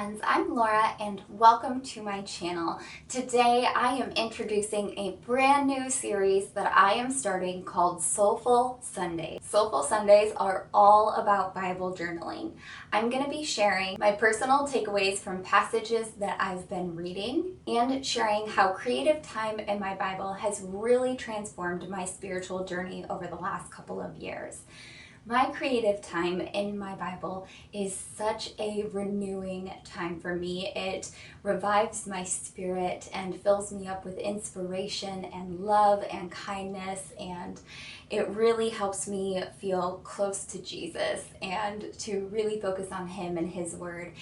friends, I'm Laura and welcome to my channel. Today I am introducing a brand new series that I am starting called Soulful Sundays. Soulful Sundays are all about Bible journaling. I'm going to be sharing my personal takeaways from passages that I've been reading and sharing how creative time in my Bible has really transformed my spiritual journey over the last couple of years. My creative time in my Bible is such a renewing time for me. It revives my spirit and fills me up with inspiration and love and kindness, and it really helps me feel close to Jesus and to really focus on Him and His Word.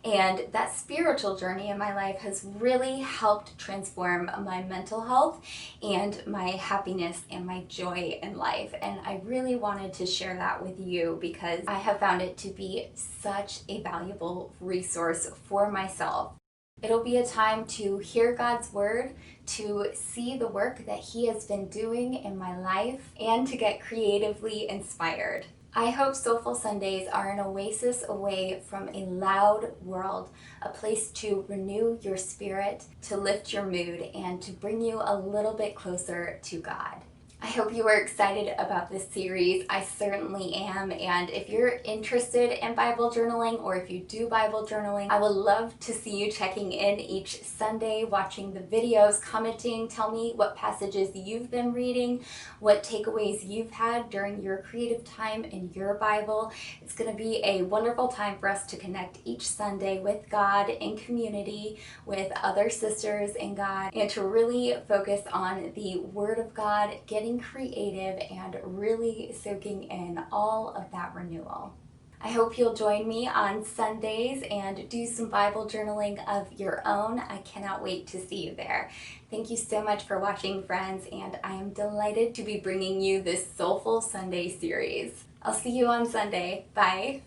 And that spiritual journey in my life has really helped transform my mental health and my happiness and my joy in life. And I really wanted to share that with you because I have found it to be such a valuable resource for myself. It'll be a time to hear God's Word, to see the work that He has been doing in my life, and to get creatively inspired. I hope Soulful Sundays are an oasis away from a loud world, a place to renew your spirit, to lift your mood, and to bring you a little bit closer to God. I hope you are excited about this series. I certainly am. And if you're interested in Bible journaling, or if you do Bible journaling, I would love to see you checking in each Sunday, watching the videos, commenting. Tell me what passages you've been reading, what takeaways you've had during your creative time in your Bible. It's going to be a wonderful time for us to connect each Sunday with God in community, with other sisters in God, and to really focus on the Word of God, getting creative and really soaking in all of that renewal. I hope you'll join me on Sundays and do some Bible journaling of your own. I cannot wait to see you there. Thank you so much for watching, friends, and I am delighted to be bringing you this Soulful Sunday series. I'll see you on Sunday. Bye.